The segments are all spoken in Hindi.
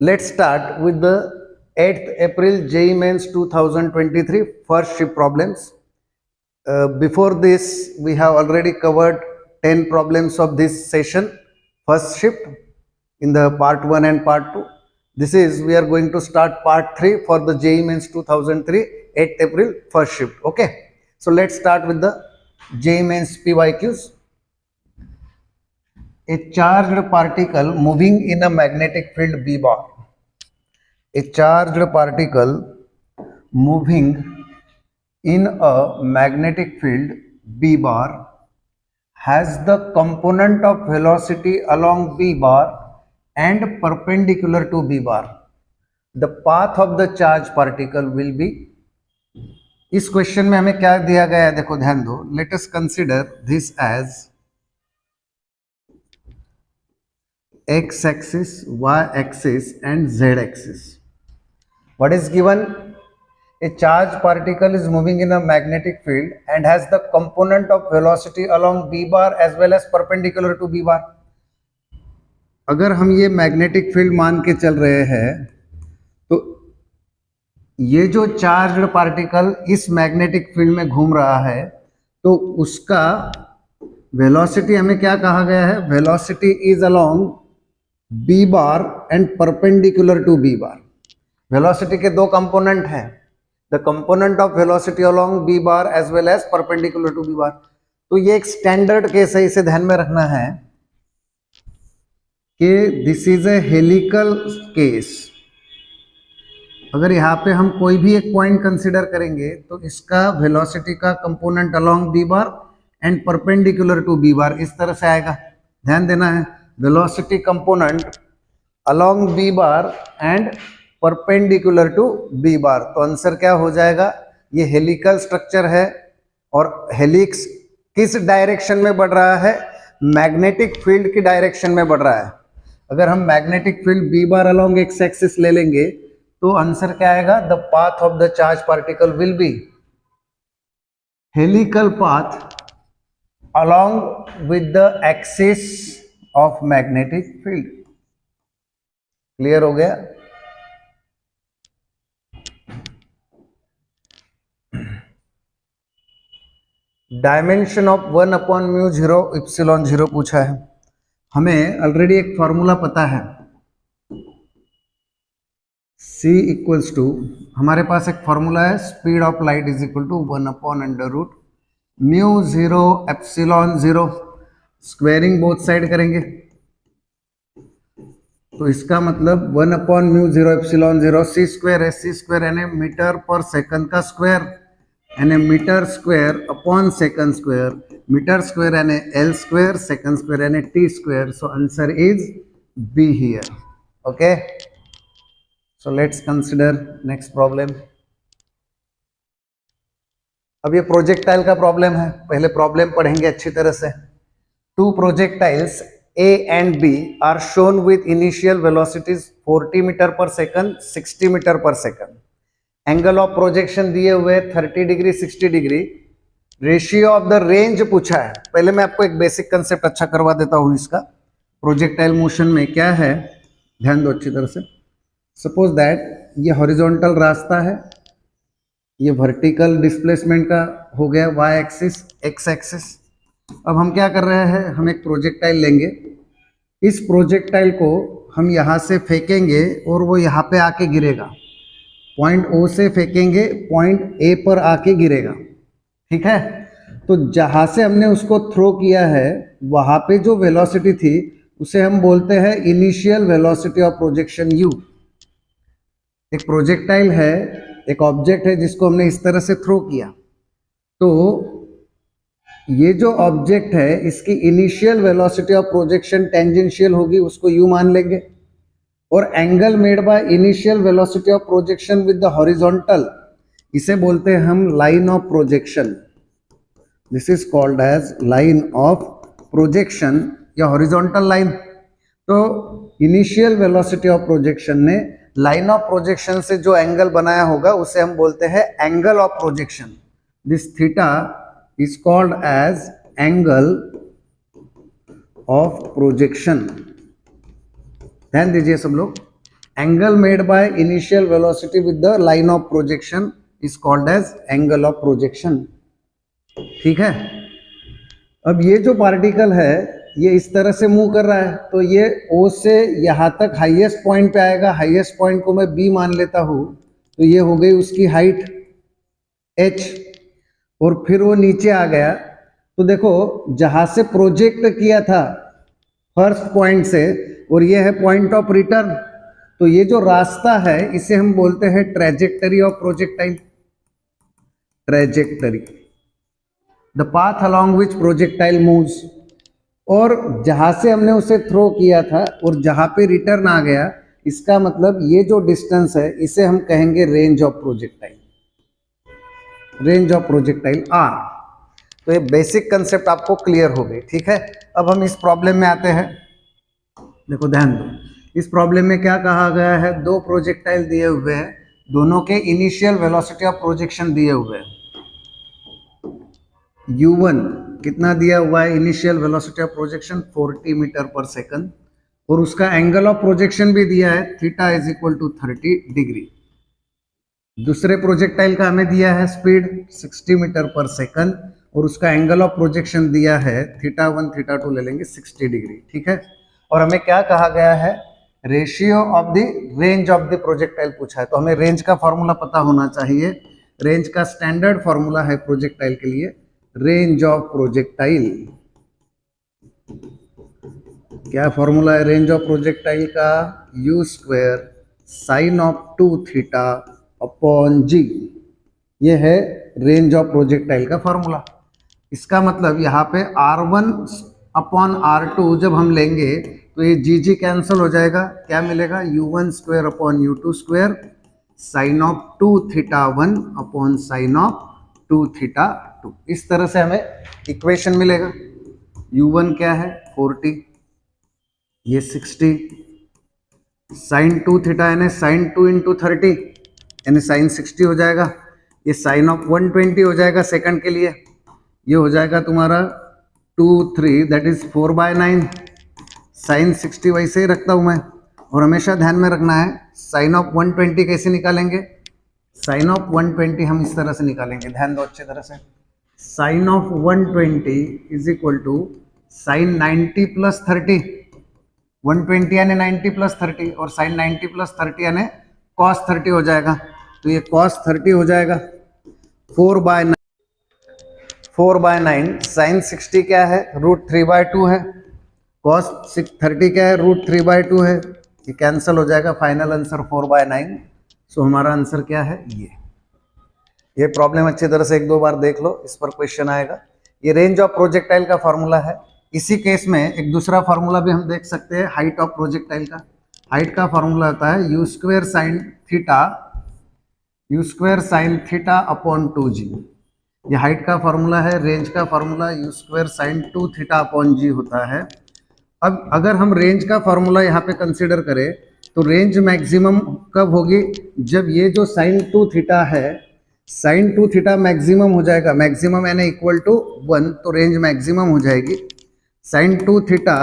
Let's start with the 8th April JEE Mains 2023 first shift problems. Before this, we have already covered 10 problems of this session, first shift, in the part 1 and part 2. This is, we are going to start part 3 for the JEE Mains 2003, 8th April first shift. Okay. So let's start with the JEE Mains PYQs. A charged particle moving in a magnetic field B bar. A charged particle moving in a magnetic field B bar has the component of velocity along B bar and perpendicular to B bar. The path of the charged particle will be. इस क्वेश्चन में हमें क्या दिया गया है, देखो ध्यान दो. Let us consider this as x axis, y axis and z axis. What is given? A charged particle is moving in a magnetic field and has the component of velocity along b bar as well as perpendicular to b bar. अगर हम ये मैग्नेटिक फील्ड मान के चल रहे हैं तो ये जो चार्ज्ड पार्टिकल इस मैग्नेटिक फील्ड में घूम रहा है तो उसका वेलोसिटी हमें क्या कहा गया है? Velocity is along b bar and perpendicular to b bar. Velocity के दो कंपोनेंट हैं, the component of velocity along b bar as well as perpendicular to b bar. तो ये एक स्टैंडर्ड केस है, इसे ध्यान में रखना है कि this is a helical case. अगर यहाँ पे हम कोई भी एक पॉइंट कंसिडर करेंगे तो इसका वेलोसिटी का component along b bar and perpendicular to b bar इस तरह से आएगा. ध्यान देना है, velocity component along b bar and perpendicular to b bar. तो आंसर क्या हो जाएगा? ये हेलिकल स्ट्रक्चर है और हेलिक्स किस डायरेक्शन में बढ़ रहा है? मैग्नेटिक फील्ड की डायरेक्शन में बढ़ रहा है. अगर हम magnetic field B bar along X axis ले लेंगे तो आंसर क्या आएगा? The path of the charge particle will be helical path along with the axis of magnetic field. Clear हो गया? डायमेंशन ऑफ 1/μ0 एप्सिलॉन 0 पूछा है. हमें ऑलरेडी एक फॉर्मूला पता है, C इक्वल्स टू, हमारे पास एक फॉर्मूला है, speed of light is equal to 1/√μ0 epsilon 0. Squaring both side करेंगे तो इसका मतलब 1/μ0 एप्सिलॉन 0 c स्क्वायर है. c स्क्वायर यानी मीटर पर सेकंड का स्क्वायर यानी metre square upon second square. Metre square यानी l स्क्वायर, सेकंड स्क्वायर यानी t square. So answer is b here. Okay, so let's consider next problem. अब ये प्रोजेक्टाइल का प्रॉब्लम है, पहले प्रॉब्लम पढ़ेंगे अच्छी तरह से. Two projectiles A and B are shown with initial velocities 40 metre पर सेकंड, 60 मीटर पर सेकंड. एंगल ऑफ प्रोजेक्शन दिए हुए 30 degree, 60 degree. Ratio of the range पूछा है. पहले मैं आपको एक बेसिक कंसेप्ट अच्छा करवा देता हूं इसका. प्रोजेक्टाइल मोशन में क्या है, ध्यान दो अच्छी तरह से. सपोज दैट ये हॉरिजॉन्टल रास्ता है, ये वर्टिकल डिस्प्लेसमेंट का हो गया y एक्सिस, x एक्सिस. अब हम क्या कर रहे हैं, हम एक प्रोजेक्टाइल लेंगे. इस प्रोजेक्टाइल को हम यहाँ से फेंकेंगे और वो यहाँ पे आके गिरेगा. पॉइंट O से फेंकेंगे, पॉइंट A पर आके गिरेगा. ठीक है, तो जहाँ से हमने उसको थ्रो किया है वहाँ पे जो वेलोसिटी थी उसे हम बोलते हैं initial velocity of projection u. एक प्रोजेक्टाइल है, एक ऑब्जेक्ट है जिसको हमने इस तरह से थ्रो किया. तो ये जो ऑब्जेक्ट है इसकी initial velocity of projection tangential होगी, उसको u मान लेंगे. और angle made by initial velocity of projection with the horizontal, इसे बोलते हैं हम line of projection. This is called as line of projection या हॉरिजॉन्टल लाइन. तो इनिशियल वेलोसिटी ऑफ प्रोजेक्शन ने लाइन ऑफ प्रोजेक्शन से जो एंगल बनाया होगा उसे हम बोलते हैं angle of projection. This theta is called as angle of projection. ध्यान दीजिए सब लोग, angle made by initial velocity with the line of projection is called as angle of projection. ठीक है, अब ये जो पार्टिकल है ये इस तरह से मूव कर रहा है, तो ये O से यहाँ तक हाईएस्ट पॉइंट पे आएगा। हाईएस्ट पॉइंट को मैं B मान लेता हूँ, तो ये हो गई उसकी हाइट h, और फिर वो नीचे आ गया। तो देखो जहां से प्रोजेक्ट किया था फर्स्ट पॉइंट से, और ये है पॉइंट ऑफ रिटर्न, तो ये जो रास्ता है इसे हम बोलते हैं trajectory of projectile. Trajectory, the path along which projectile moves. और जहां से हमने उसे थ्रो किया था और जहां पे रिटर्न आ गया, इसका मतलब ये जो डिस्टेंस है इसे हम कहेंगे range of projectile. Range of projectile R. तो ये बेसिक कंसेप्ट आपको क्लियर हो गई। ठीक है, अब हम इस प्रॉब्लम में आते हैं। देखो ध्यान दो, इस प्रॉब्लम में क्या कहा गया है, दो प्रोजेक्टाइल दिए हुए हैं, दोनों के इनिशियल वेलोसिटी ऑफ प्रोजेक्शन दिए हुए हैं। u1 कितना दिया हुआ है, initial velocity of projection 40 metre पर सेकंड, और उसका एंगल ऑफ प्रोजेक्शन भी दिया है theta is equal to 30 degree. दूसरे प्रोजेक्टाइल का हमें दिया है स्पीड 60 मीटर पर सेकंड, और उसका एंगल ऑफ प्रोजेक्शन दिया है थीटा 1 थीटा 2 ले लेंगे 60 डिग्री। ठीक है, और हमें क्या कहा गया है, ratio of the range of the projectile पूछा है, तो हमें रेंज का फॉर्मूला पता होना चाहिए। रेंज का स्टैंडर्ड फॉर्मूला है प्रोजेक्टाइल के लिए, रेंज ऑफ प्रोजेक्टाइल। क्या फॉर्मूला है रेंज ऑफ प्रोजेक्टाइल का, u² sine of 2 theta upon g। ये है रेंज ऑफ प्रोजेक्टाइल का फॉर्मूला। इसका मतलब यहाँ पे r1 अपॉन r2 जब हम लेंगे तो ये g कैंसिल हो जाएगा, क्या मिलेगा, u1² upon u2² sine of 2 theta 1 upon sine of 2 theta 2। इस तरह से हमें इक्वेशन मिलेगा। u1 क्या है 40, ये 60, साइन 2 थीटा यानी साइन 2 इंटू 30 यानी साइन 60 हो जाएगा। ये साइन ऑफ 120 हो जाएगा सेकंड के लिए, ये हो जाएगा तुम्हारा 2 3 दैट इज 4/9। साइन 60 वैसे ही रखता हूँ मैं, और हमेशा ध्यान में रखना है साइन ऑफ 120 कैसे निकालेंगे, साइन ऑफ 120 हम इस तरह से निकालेंगे, ध्यान दो अच्छे तरह से। Sine of 120 is equal to sine 90 plus 30, 120 यानी 90 प्लस 30, और साइन 90 प्लस 30 यानी कॉस 30 हो जाएगा। तो ये कॉस 30 हो जाएगा 4/9। साइन 60 क्या है, √3/2 है। कॉस 30 क्या है, √3/2 है। ये कैंसिल हो जाएगा, फाइनल आंसर 4/9। सो हमारा आंसर क्या है, ये प्रॉब्लम अच्छी तरह से एक दो बार देख लो, इस पर क्वेश्चन आएगा। ये रेंज ऑफ प्रोजेक्टाइल का फॉर्मूला है। इसी केस में एक दूसरा फॉर्मूला भी हम देख सकते हैं हाइट ऑफ प्रोजेक्टाइल का। हाइट का फॉर्मूला होता है u² sine theta upon 2g। ये हाइट का फॉर्मूला है। रेंज का formula u² sine 2 theta upon g होता है। अब अगर हम रेंज का फॉर्मूला यहाँ पे कंसिडर करें तो रेंज मैक्सिमम कब होगी, जब ये जो साइन 2 थीटा है, साइन 2 थीटा मैक्सिमम हो जाएगा, मैक्सिमम यानी इक्वल टू 1, तो रेंज मैक्सिमम हो जाएगी। साइन 2 थीटा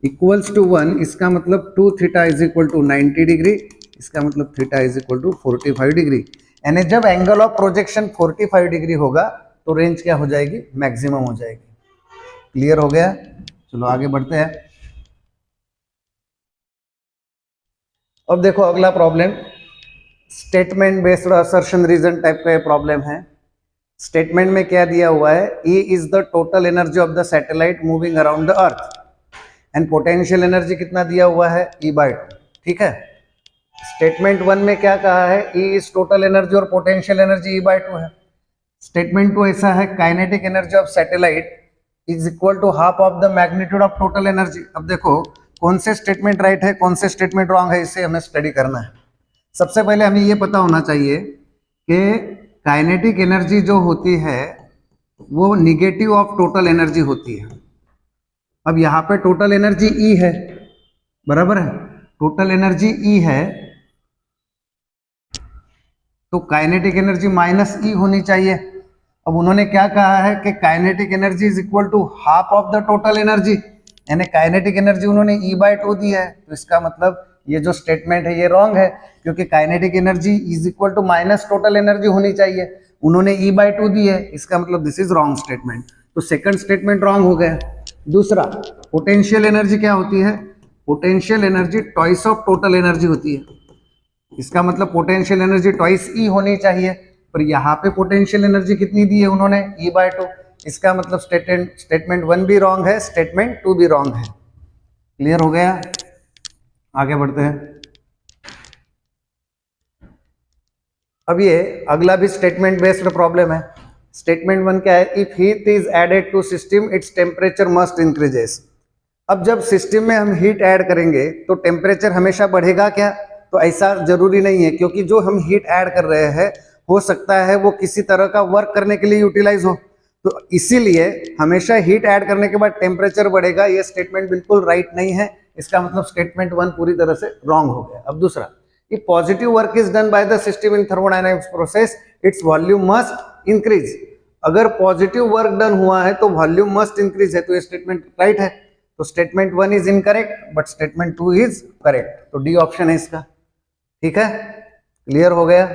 इक्वल्स टू 1, इसका मतलब 2 theta is equal to 90 degree, इसका मतलब theta is equal to 45 degree. यानी जब एंगल ऑफ प्रोजेक्शन 45 डिग्री होगा तो रेंज क्या हो जाएगी, मैक्सिमम हो जाएगी। क्लियर हो गया, चलो आगे बढ़ते हैं। अब देखो अगला problem, statement based assertion reason type का ये प्रॉब्लम है। स्टेटमेंट में क्या दिया हुआ है, E is the total energy of the satellite moving around the earth, and potential energy कितना दिया हुआ है, E/2। ठीक है, स्टेटमेंट 1 में क्या कहा है, E इज टोटल एनर्जी और पोटेंशियल एनर्जी E/2 है। स्टेटमेंट 2 ऐसा है, kinetic energy of satellite is equal to half of the magnitude of total energy. अब देखो कौन से स्टेटमेंट राइट है, कौन से स्टेटमेंट रॉन्ग है, इसे हमें स्टडी करना है। सबसे पहले हमें ये पता होना चाहिए कि काइनेटिक एनर्जी जो होती है वो निगेटिव ऑफ टोटल एनर्जी होती है। अब यहाँ पे टोटल एनर्जी E है, बराबर है, टोटल एनर्जी E है, तो काइनेटिक एनर्जी -E होनी चाहिए। अब उन्होंने क्या कहा है कि kinetic energy is equal to half of the total energy, यानी काइनेटिक एनर्जी उन्होंने E/2 दी है, तो इसका मतलब ये जो स्टेटमेंट है ये रॉन्ग है, क्योंकि kinetic energy is equal to minus total energy होनी चाहिए, उन्होंने E/2 दी है, इसका मतलब दिस इज रॉन्ग स्टेटमेंट। तो सेकंड स्टेटमेंट रॉन्ग हो गया। दूसरा, पोटेंशियल एनर्जी क्या होती है? Potential energy twice of total energy होती है, इसका मतलब पोटेंशियल एनर्जी ट्वाइस ई होनी चाहिए, पर यहाँ पे पोटेंशियल एनर्जी कितनी दी है उन्होंने? E/2, इसका मतलब स्टेटमेंट 1 भी रॉन्ग है, स्टेटमेंट 2 भी रॉन्ग है। क्लियर हो गया? आगे बढ़ते हैं। अब ये अगला भी स्टेटमेंट बेस्ड प्रॉब्लम है। स्टेटमेंट 1 क्या है? If heat is added to system its temperature must increases. अब जब सिस्टम में हम हीट ऐड करेंगे तो टेम्परेचर हमेशा बढ़ेगा क्या? तो ऐसा जरूरी नहीं है, क्योंकि जो हम हीट ऐड कर रहे हैं हो सकता है वो किसी तरह का वर्क करने के लिए यूटिलाइज हो, तो इसीलिए हमेशा हीट ऐड करने के बाद टेम्परेचर बढ़ेगा। ये स्टेटमेंट बिल्कुल राइट नहीं है, इसका मतलब स्टेटमेंट 1 पूरी तरह से रॉन्ग हो गया। अब दूसरा, if positive work is done by the system in thermodynamics process its volume must increase। अगर पॉजिटिव वर्क डन हुआ है तो वॉल्यूम मस्ट इंक्रीज है, तो ये स्टेटमेंट राइट है। तो statement 1 is incorrect but statement 2 is correct, तो डी ऑप्शन है इसका। ठीक है, क्लियर हो गया?